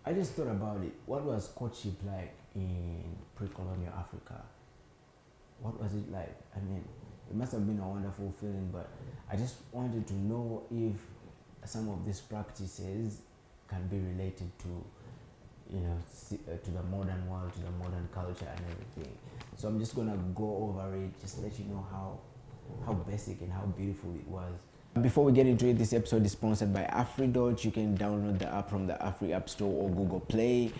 I just thought about it. What was courtship like in pre-colonial Africa? What was it like? I mean, it must have been a wonderful feeling, but I just wanted to know if some of these practices can be related to, to the modern world, to the modern culture and everything. So I'm just gonna go over it, just let you know how basic and how beautiful it was. Before we get into it, this episode is sponsored by Afridot. You can download the app from the Afri App Store or Google Play.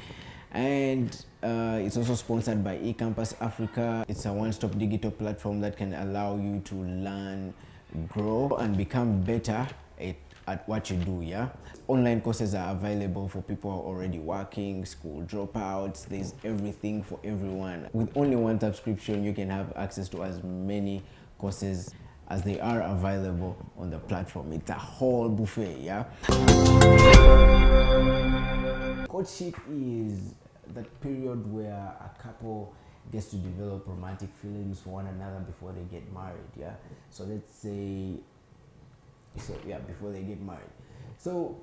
And it's also sponsored by eCampus Africa. It's a one-stop digital platform that can allow you to learn, grow, and become better at what you do, yeah? Online courses are available for people who are already working, school dropouts. There's everything for everyone. With only one subscription, you can have access to as many courses as they are available on the platform. It's a whole buffet, yeah? Courtship is that period where a couple gets to develop romantic feelings for one another before they get married, yeah? So let's say, before they get married. So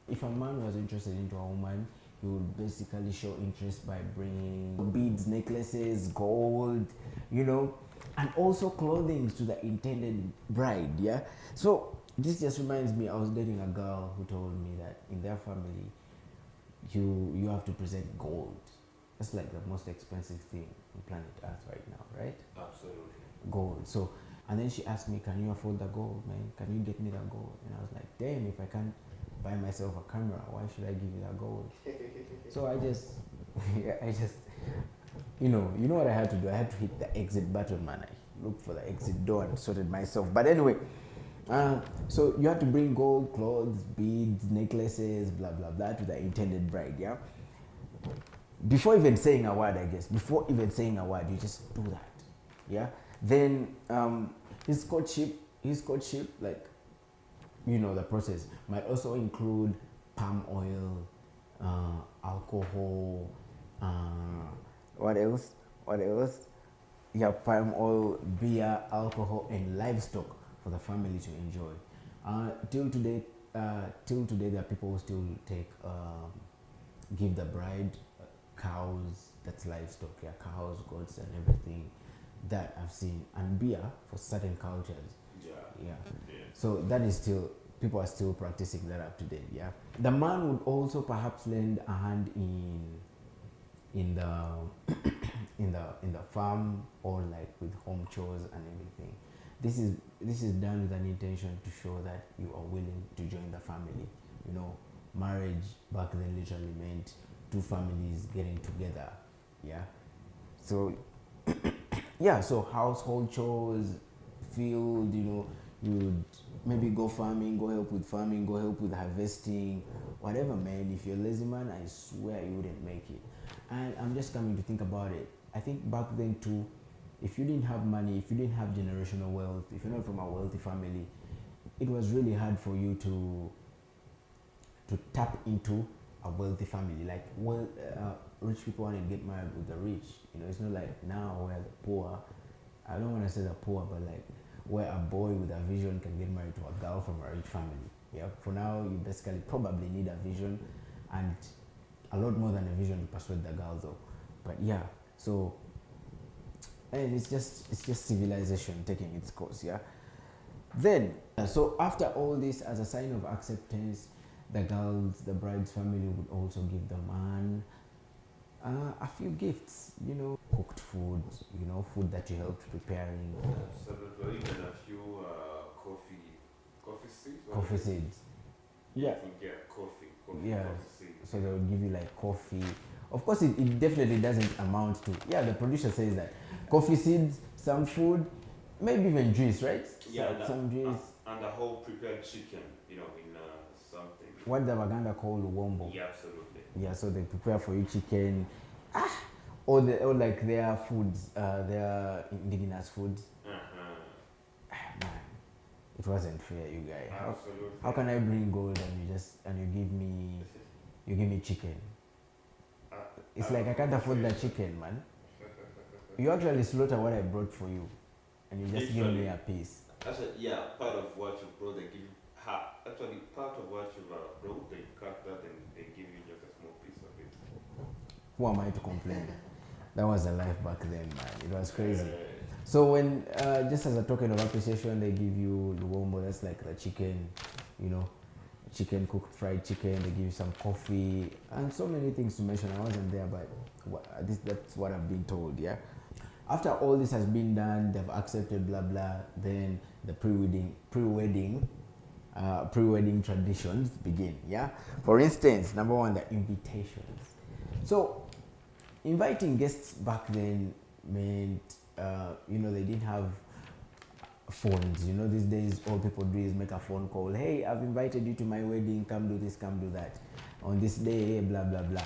if a man was interested into a woman, he would basically show interest by bringing beads, necklaces, gold, and also clothing to the intended bride, yeah? So this just reminds me, I was dating a girl who told me that in their family, you have to present gold. That's like the most expensive thing on planet Earth right now, right? Absolutely. Gold. So, and then she asked me, can you afford the gold, man? Can you get me the gold? And I was like, damn, if I can't buy myself a camera, why should I give you that gold? So I just, you know what I had to do? I had to hit the exit button, man. I looked for the exit door and sorted myself. But anyway, so you have to bring gold, clothes, beads, necklaces, blah, blah, blah to the intended bride, yeah? Before even saying a word, you just do that, yeah? Then his courtship, like, the process might also include palm oil, alcohol, what else? Yeah, palm oil, beer, alcohol, and livestock for the family to enjoy. Till today, there are people who still give the bride cows. That's livestock, yeah, cows, goats, and everything that I've seen, and beer for certain cultures. Yeah. So that is still, people are still practicing that up to date. Yeah. The man would also perhaps lend a hand in the in the farm, or like with home chores and everything. This is done with an intention to show that you are willing to join the family. Marriage back then literally meant two families getting together. Yeah. So so household chores, field, you would maybe go farming, go help with farming, go help with harvesting, whatever, man. If you're a lazy man, I swear you wouldn't make it. And I'm just coming to think about it. I think back then too, if you didn't have money, if you didn't have generational wealth, if you're not from a wealthy family, it was really hard for you to tap into a wealthy family. Like, rich people want to get married with the rich. It's not like now where the poor, I don't want to say the poor, but like where a boy with a vision can get married to a girl from a rich family. Yeah. For now, you basically probably need a vision, and a lot more than a vision to persuade the girl, though. But yeah, so, and it's just civilization taking its course. Yeah. Then, so after all this, as a sign of acceptance, the bride's family would also give the man a few gifts, cooked food, food that you helped preparing. Absolutely, even a few coffee seeds. Coffee seeds. Yeah. Coffee seeds. So they would give you like coffee. Of course, it definitely doesn't amount to, the producer says that. Coffee seeds, some food, maybe even juice, right? Yeah, some juice. And the whole prepared chicken, in something. What the Waganda call Luwombo. Yeah, absolutely. Yeah, so they prepare for you chicken. Or like their foods, their indigenous foods. Man, it wasn't fair, you guys. How can I bring gold and you give me chicken? It's like I can't afford that chicken, man. You actually slaughter what I brought for you, and you just give me a piece. Actually, part of what you brought, they give you half. Actually, part of what you brought, they cut that and they give you just a who am I to complain? That was the life back then, man. It was crazy. So when, just as a token of appreciation, they give you luombo, that's like the chicken, you know, chicken, cooked fried chicken. They give you some coffee and so many things to mention. I wasn't there, but that's what I've been told, yeah. After all this has been done, they've accepted, blah, blah, then the pre-wedding traditions begin, yeah. For instance, number one, the invitations. So inviting guests back then meant, you know, they didn't have phones. You know, these days all people do is make a phone call. Hey, I've invited you to my wedding. Come do this, come do that. On this day, blah, blah, blah.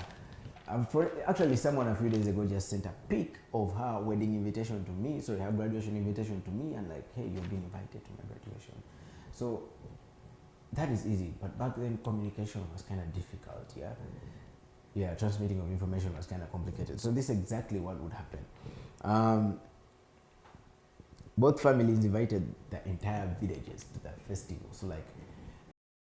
Actually, someone a few days ago just sent a pic of her wedding invitation to me. Sorry, her graduation invitation to me, and like, hey, you've been invited to my graduation. So that is easy. But back then, communication was kind of difficult, yeah? Yeah, transmitting of information was kind of complicated. So this is exactly what would happen. Both families invited the entire villages to the festival. So like